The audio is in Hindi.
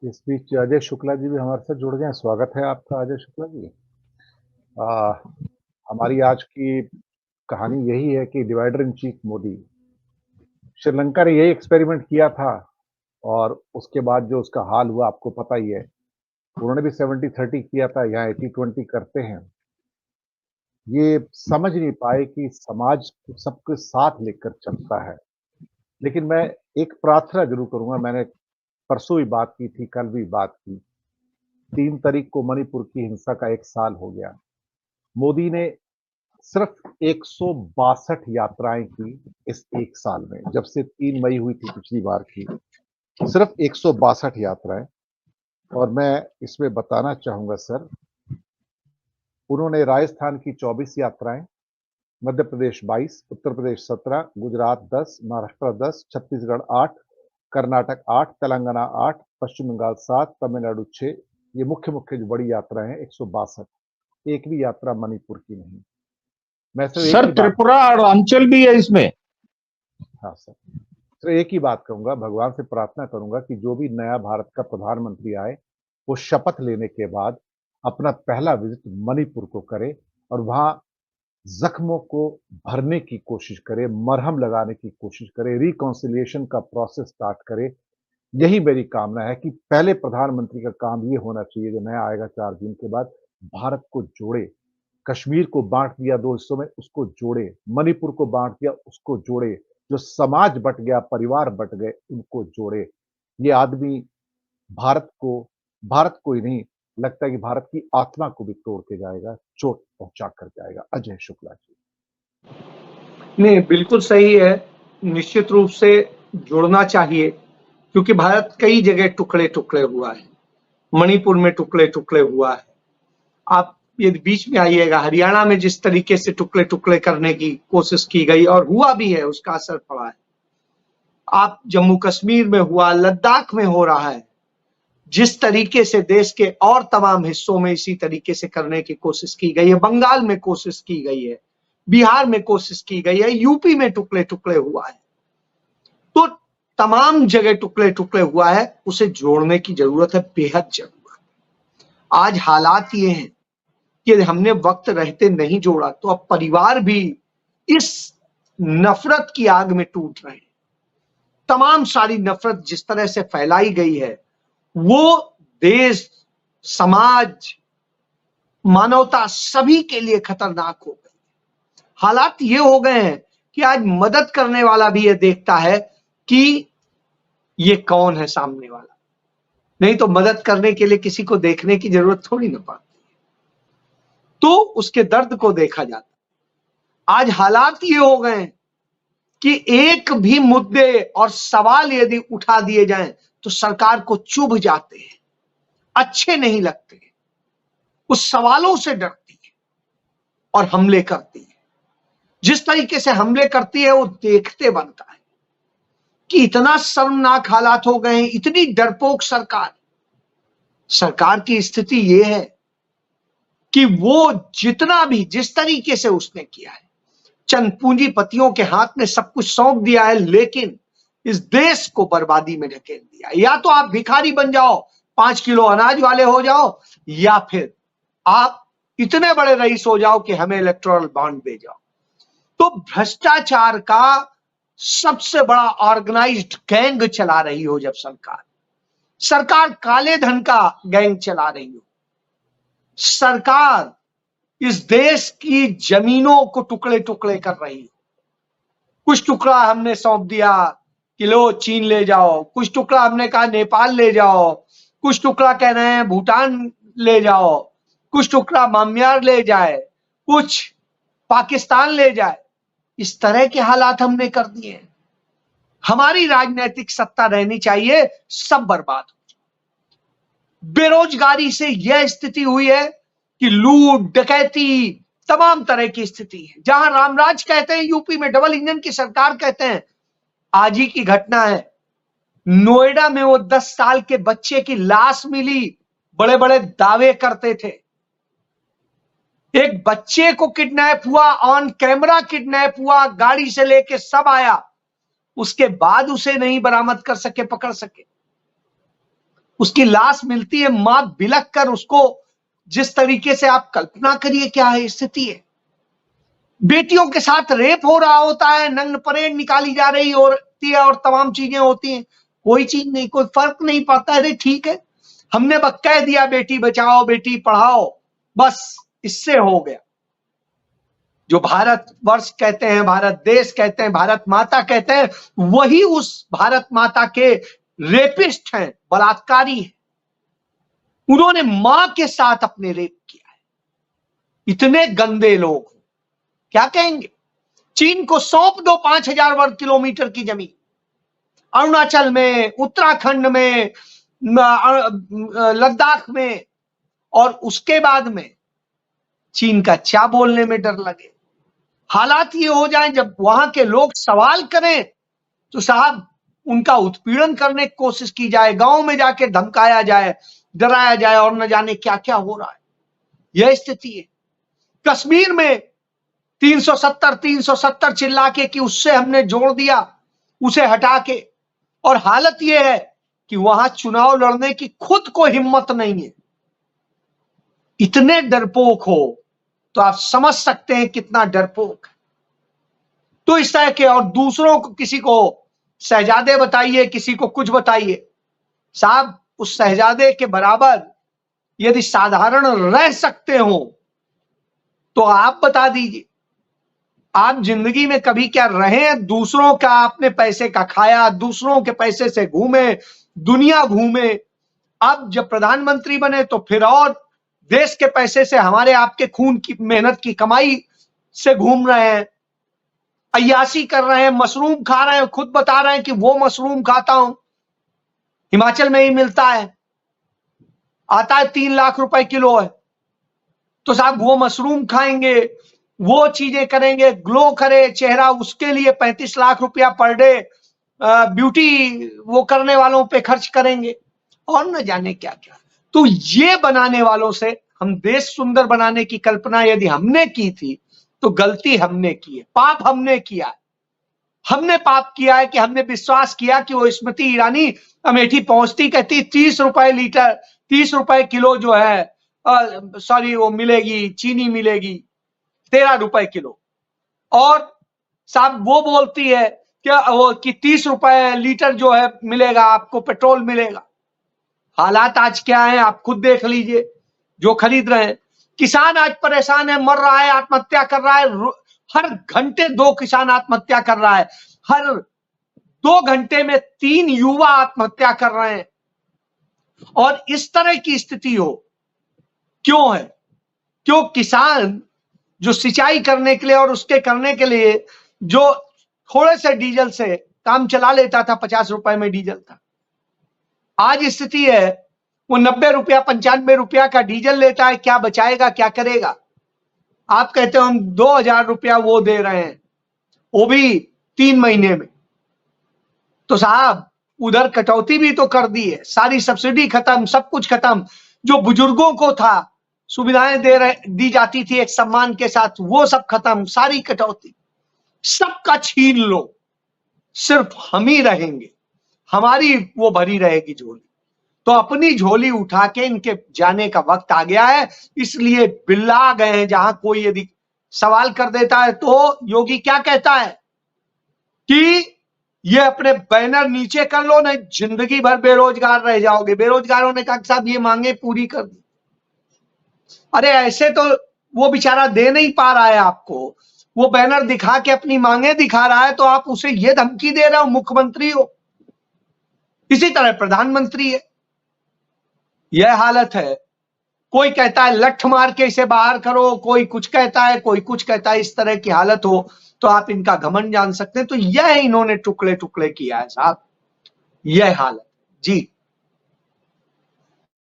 इस बीच अजय शुक्ला जी भी हमारे साथ जुड़ गए हैं। स्वागत है आपका अजय शुक्ला जी। आ, हमारी आज की कहानी यही है कि divider in chief Modi. Sri Lanka ने यही एक्सपेरिमेंट किया था और उसके बाद जो उसका हाल हुआ आपको पता ही है। उन्होंने भी 70-30 किया था, यहाँ 80-20 करते हैं। ये समझ नहीं पाए कि समाज सबके साथ लेकर चलता है। लेकिन मैं एक प्रार्थना जरूर करूंगा। मैंने परसों भी बात की थी, कल भी बात की। 3 तारीख को मणिपुर की हिंसा का 1 साल हो गया। मोदी ने सिर्फ 162 यात्राएं की इस 1 साल में, जब से 3 मई हुई थी पिछली बार की। सिर्फ 162 यात्राएं। और मैं इसमें बताना चाहूंगा सर, उन्होंने राजस्थान की 24 यात्राएं, मध्य प्रदेश 22, उत्तर प्रदेश 17, गुजरात 10, महाराष्ट्र 10, छत्तीसगढ़ 8, कर्नाटक 8, तेलंगाना 8, पश्चिम बंगाल 7, तमिलनाडु 6। ये मुख्य मुख्य जो बड़ी यात्राएं हैं 162। एक भी यात्रा मणिपुर की नहीं। मैं सिर्फ एक सर ही बात, त्रिपुरा और अंचल भी है इसमें। हाँ सर, तो एक ही बात कहूंगा, भगवान से प्रार्थना करूंगा कि जो भी नया भारत का प्रधानमंत्री आए, वो शपथ लेने के बाद अपना पहला विजिट मणिपुर को करे और वहां जख्मों को भरने की कोशिश करे, मरहम लगाने की कोशिश करे, रिकॉन्सिलिएशन का प्रोसेस स्टार्ट करे। यही मेरी कामना है कि पहले प्रधानमंत्री का काम ये होना चाहिए जो नया आएगा 4 जून के बाद, भारत को जोड़े। कश्मीर को बांट दिया 2 हिस्सों में, उसको जोड़े। मणिपुर को बांट दिया, उसको जोड़े। जो समाज बट गया, परिवार बट गए, उनको जोड़े। ये आदमी भारत को ही नहीं, लगता है कि भारत की आत्मा को भी तोड़ के जाएगा, चोट पहुंचा कर जाएगा। अजय शुक्ला जी। नहीं, बिल्कुल सही है। निश्चित रूप से जुड़ना चाहिए, क्योंकि भारत कई जगह टुकड़े टुकड़े हुआ है। मणिपुर में टुकड़े टुकड़े हुआ है। आप यदि बीच में आइएगा, हरियाणा में जिस तरीके से टुकड़े टुकड़े करने की कोशिश की गई और हुआ भी है, उसका असर पड़ा है। आप जम्मू कश्मीर में हुआ, लद्दाख में हो रहा है। जिस तरीके से देश के और तमाम हिस्सों में इसी तरीके से करने की कोशिश की गई है, बंगाल में कोशिश की गई है, बिहार में कोशिश की गई है, यूपी में टुकड़े टुकड़े हुआ है। तो तमाम जगह टुकड़े टुकड़े हुआ है, उसे जोड़ने की जरूरत है, बेहद जरूरत। आज हालात ये हैं कि यदि हमने वक्त रहते नहीं जोड़ा तो अब परिवार भी इस नफरत की आग में टूट रहे हैं। तमाम सारी नफरत जिस तरह से फैलाई गई है, वो देश, समाज, मानवता सभी के लिए खतरनाक हो गई। हालात ये हो गए हैं कि आज मदद करने वाला भी ये देखता है कि ये कौन है सामने वाला। नहीं तो मदद करने के लिए किसी को देखने की जरूरत थोड़ी ना पड़ती, तो उसके दर्द को देखा जाता। आज हालात ये हो गए हैं कि एक भी मुद्दे और सवाल यदि उठा दिए जाएं तो सरकार को चुभ जाते हैं, अच्छे नहीं लगते, उस सवालों से डरती है और हमले करती है। जिस तरीके से हमले करती है वो देखते बनता है कि इतना शर्मनाक हालात हो गए हैं, इतनी डरपोक सरकार की स्थिति ये है कि वो जितना भी जिस तरीके से उसने किया है, चंद पूंजीपतियों के हाथ में सब कुछ सौंप दिया है, लेकिन इस देश को बर्बादी में ढकेल दिया। या तो आप भिखारी बन जाओ, 5 किलो अनाज वाले हो जाओ, या फिर आप इतने बड़े रईस हो जाओ कि हमें इलेक्टोरल बॉन्ड दे जाओ। तो भ्रष्टाचार का सबसे बड़ा ऑर्गेनाइज्ड गैंग चला रही हो जब सरकार काले धन का गैंग चला रही हो, सरकार इस देश की जमीनों को टुकड़े टुकड़े कर रही हो। कुछ टुकड़ा हमने सौंप दिया कि लो चीन ले जाओ, कुछ टुकड़ा हमने कहा नेपाल ले जाओ, कुछ टुकड़ा कह रहे हैं भूटान ले जाओ, कुछ टुकड़ा म्यांमार ले जाए, कुछ पाकिस्तान ले जाए। इस तरह के हालात हमने कर दिए हैं। हमारी राजनीतिक सत्ता रहनी चाहिए, सब बर्बाद हो जाए। बेरोजगारी से यह स्थिति हुई है कि लूट डकैती तमाम तरह की स्थिति है। जहां रामराज कहते हैं, यूपी में डबल इंजन की सरकार कहते हैं। आज ही की घटना है, नोएडा में वो 10 साल के बच्चे की लाश मिली, बड़े बड़े दावे करते थे। एक बच्चे को किडनैप हुआ, ऑन कैमरा किडनैप हुआ, गाड़ी से लेके सब आया, उसके बाद उसे नहीं बरामद कर सके, पकड़ सके। उसकी लाश मिलती है, मां बिलख कर उसको, जिस तरीके से आप कल्पना करिए क्या है स्थिति है। बेटियों के साथ रेप हो रहा होता है, नग्न परेड निकाली जा रही होती है और तमाम चीजें होती हैं, कोई चीज नहीं, कोई फर्क नहीं पड़ता। अरे ठीक है, हमने बस कह दिया बेटी बचाओ बेटी पढ़ाओ, बस इससे हो गया। जो भारत वर्ष कहते हैं, भारत देश कहते हैं, भारत माता कहते हैं, वही उस भारत माता के रेपिस्ट हैं, बलात्कारी हैं। उन्होंने मां के साथ अपने रेप किया है। इतने गंदे लोग क्या कहेंगे? चीन को सौंप दो 5000 वर्ग किलोमीटर की जमीन, अरुणाचल में, उत्तराखंड में, लद्दाख में, और उसके बाद में चीन का चा बोलने में डर लगे। हालात ये हो जाए जब वहां के लोग सवाल करें तो साहब उनका उत्पीड़न करने की कोशिश की जाए, गांव में जाके धमकाया जाए, डराया जाए और न जाने क्या क्या हो रहा है। यह स्थिति है। कश्मीर में 370 चिल्ला के कि उससे हमने जोड़ दिया, उसे हटा के, और हालत यह है कि वहां चुनाव लड़ने की खुद को हिम्मत नहीं है। इतने डरपोक हो तो आप समझ सकते हैं कितना डरपोक है। तो इस तरह के, और दूसरों को, किसी को शहजादे बताइए, किसी को कुछ बताइए, साहब उस शहजादे के बराबर यदि साधारण रह सकते हो तो आप बता दीजिए, आप जिंदगी में कभी क्या रहे हैं? दूसरों का अपने पैसे का खाया, दूसरों के पैसे से घूमे, दुनिया घूमे। अब जब प्रधानमंत्री बने तो फिर और देश के पैसे से, हमारे आपके खून की मेहनत की कमाई से घूम रहे हैं, अय्याशी कर रहे हैं, मशरूम खा रहे हैं। खुद बता रहे हैं कि वो मशरूम खाता हूं, हिमाचल में ही मिलता है, आता है 3 लाख रुपए किलो है। तो साहब वो मशरूम खाएंगे, वो चीजें करेंगे, ग्लो करे चेहरा, उसके लिए 35 लाख रुपया पर डे ब्यूटी वो करने वालों पे खर्च करेंगे, और न जाने क्या क्या। तो ये बनाने वालों से, हम देश सुंदर बनाने की कल्पना यदि हमने की थी तो गलती हमने की है, पाप हमने किया है। हमने पाप किया है कि हमने विश्वास किया कि वो स्मृति ईरानी अमेठी पहुंचती, कहती 30 रुपए लीटर, 30 रुपए किलो जो है, सॉरी वो मिलेगी, चीनी मिलेगी 13 रुपए किलो, और साहब वो बोलती है कि 30 रुपए लीटर जो है मिलेगा आपको, पेट्रोल मिलेगा। हालात आज क्या है आप खुद देख लीजिए, जो खरीद रहे हैं। किसान आज परेशान है, मर रहा है, आत्महत्या कर रहा है। हर घंटे 2 किसान आत्महत्या कर रहा है, हर 2 घंटे में 3 युवा आत्महत्या कर रहे हैं। और इस तरह की स्थिति हो क्यों है? क्यों किसान जो सिंचाई करने के लिए और उसके करने के लिए जो थोड़े से डीजल से काम चला लेता था, 50 रुपए में डीजल था, आज स्थिति है वो 90 रुपया 95 रुपया का डीजल लेता है। क्या बचाएगा, क्या करेगा? आप कहते हो हम 2000 रुपया वो दे रहे हैं, वो भी 3 महीने में। तो साहब उधर कटौती भी तो कर दी है, सारी सब्सिडी खत्म, सब कुछ खत्म। जो बुजुर्गों को था सुविधाएं दी जाती थी एक सम्मान के साथ, वो सब खत्म, सारी कटौती, सबका छीन लो, सिर्फ हम ही रहेंगे, हमारी वो भरी रहेगी झोली। तो अपनी झोली उठा के इनके जाने का वक्त आ गया है। इसलिए बिल्ला गए हैं। जहां कोई यदि सवाल कर देता है तो योगी क्या कहता है कि ये अपने बैनर नीचे कर लो, नहीं जिंदगी भर बेरोजगार रह जाओगे। बेरोजगारों ने कहा साहब ये मांगे पूरी कर दी। अरे ऐसे तो वो बेचारा दे नहीं पा रहा है आपको, वो बैनर दिखा के अपनी मांगे दिखा रहा है, तो आप उसे ये धमकी दे रहे हो, मुख्यमंत्री हो। इसी तरह प्रधानमंत्री है। यह हालत है। कोई कहता है लठ मार के इसे बाहर करो, कोई कुछ कहता है, कोई कुछ कहता है। इस तरह की हालत हो तो आप इनका घमंड जान सकते हैं। तो यह इन्होंने टुकड़े टुकड़े किया है साहब, यह हालत जी।